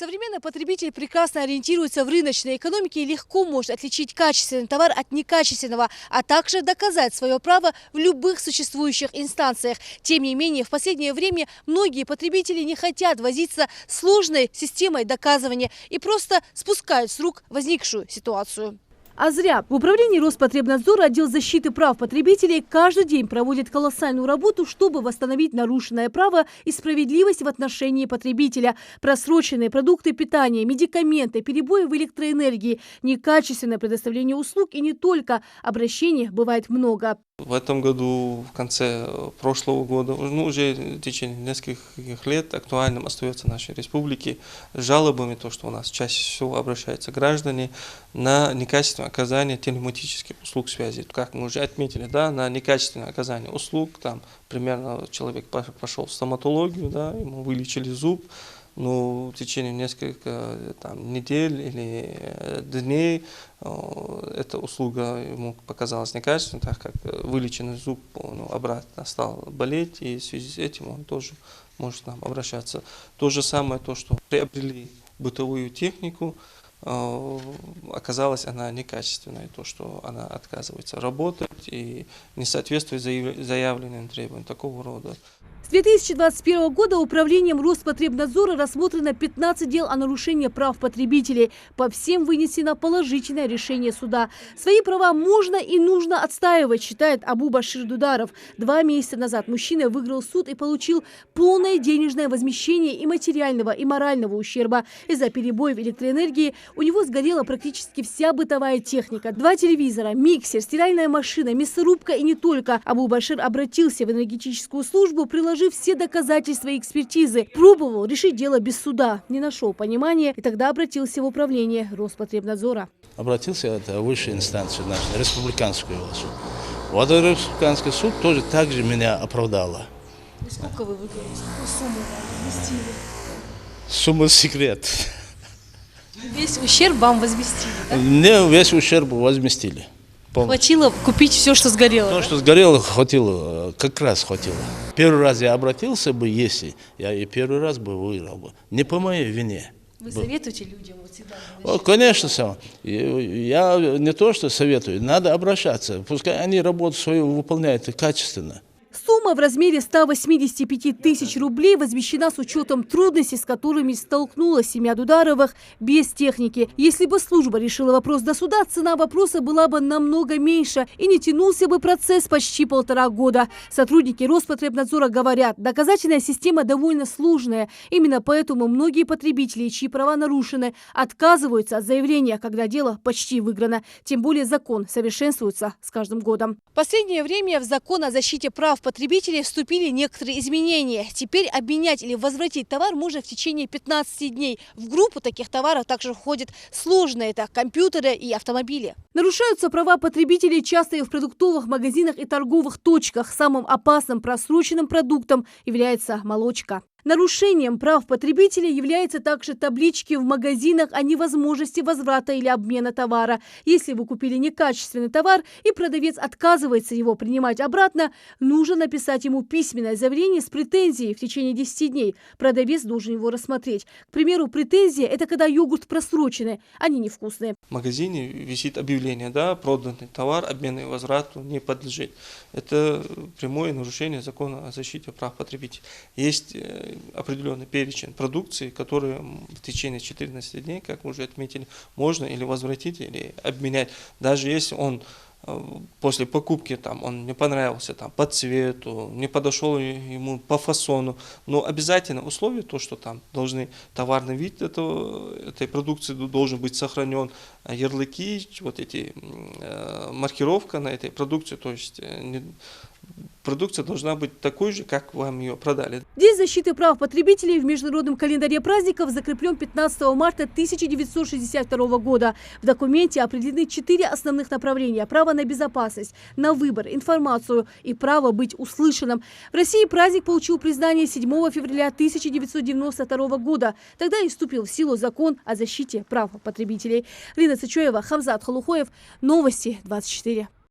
Современный потребитель прекрасно ориентируется в рыночной экономике и легко может отличить качественный товар от некачественного, а также доказать свое право в любых существующих инстанциях. Тем не менее, в последнее время многие потребители не хотят возиться с сложной системой доказывания и просто спускают с рук возникшую ситуацию. А зря. В управлении Роспотребнадзора отдел защиты прав потребителей каждый день проводит колоссальную работу, чтобы восстановить нарушенное право и справедливость в отношении потребителя. Просроченные продукты питания, медикаменты, перебои в электроэнергии, некачественное предоставление услуг и не только. Обращений бывает много. В этом году, в конце прошлого года, уже в течение нескольких лет актуальным остается в нашей республике жалобами, то, что у нас чаще всего обращаются граждане на некачественное оказание телематических услуг связи. Как мы уже отметили, да, на некачественное оказание услуг, там примерно человек пошел в стоматологию, да, ему вылечили зуб, но в течение нескольких недель или дней эта услуга ему показалась некачественной, так как вылеченный зуб обратно стал болеть, и в связи с этим он тоже может нам обращаться. То же самое, то, что приобрели бытовую технику, оказалась она некачественной, то, что она отказывается работать и не соответствует заявленным требованиям такого рода. С 2021 года управлением Роспотребнадзора рассмотрено 15 дел о нарушении прав потребителей. По всем вынесено положительное решение суда. Свои права можно и нужно отстаивать, считает Абу-Башир Дударов. 2 месяца назад мужчина выиграл суд и получил полное денежное возмещение и материального, и морального ущерба. Из-за перебоев электроэнергии у него сгорела практически вся бытовая техника. 2 телевизора, миксер, стиральная машина, мясорубка и не только. Абу-Башир обратился в энергетическую службу, приложив все доказательства и экспертизы. Пробовал решить дело без суда. Не нашел понимания и тогда обратился в управление Роспотребнадзора. Обратился в высшую инстанцию, нашу республиканскую суд. Вот республиканский суд тоже также меня оправдала. И сколько вы выиграли? Какую сумму возместили? Сумма секрет. Весь ущерб вам возместили, да? Мне весь ущерб возместили. Хватило купить все, что сгорело? То, что сгорело, хватило, как раз хватило. Первый раз я обратился бы, если я и первый раз бы выиграл бы. Не по моей вине. Вы советуете людям вот всегда? Конечно, сам. Я не то, что советую, надо обращаться. Пускай они работу свою выполняют качественно. Сумма в размере 185 тысяч рублей возмещена с учетом трудностей, с которыми столкнулась семья Дударовых без техники. Если бы служба решила вопрос до суда, цена вопроса была бы намного меньше и не тянулся бы процесс почти 1,5 года. Сотрудники Роспотребнадзора говорят, доказательная система довольно сложная. Именно поэтому многие потребители, чьи права нарушены, отказываются от заявления, когда дело почти выиграно. Тем более закон совершенствуется с каждым годом. В последнее время в закон о защите прав потребителей вступили некоторые изменения. Теперь обменять или возвратить товар можно в течение 15 дней. В группу таких товаров также входят сложные, это компьютеры и автомобили. Нарушаются права потребителей часто и в продуктовых магазинах и торговых точках. Самым опасным просроченным продуктом является молочка. Нарушением прав потребителей являются также таблички в магазинах о невозможности возврата или обмена товара. Если вы купили некачественный товар и продавец отказывается его принимать обратно, нужно написать ему письменное заявление с претензией в течение 10 дней. Продавец должен его рассмотреть. К примеру, претензия – это когда йогурт просроченный, они невкусные. В магазине висит объявление, да, проданный товар обмену и возврату не подлежит. Это прямое нарушение закона о защите прав потребителей. Есть определенный перечень продукции, которые в течение 14 дней, как мы уже отметили, можно или возвратить, или обменять. Даже если он после покупки он не понравился по цвету, не подошел ему по фасону, но обязательно условие то, что товарный вид этой продукции должен быть сохранен, ярлыки, маркировка на этой продукции, то есть продукция должна быть такой же, как вам ее продали. День защиты прав потребителей в международном календаре праздников закреплен 15 марта 1962 года. В документе определены 4 основных направления: право на безопасность, на выбор, информацию и право быть услышанным. В России праздник получил признание 7 февраля 1992 года. Тогда и вступил в силу закон о защите прав потребителей. Лина Сычоева, Хамзат Халухоев. Новости 24.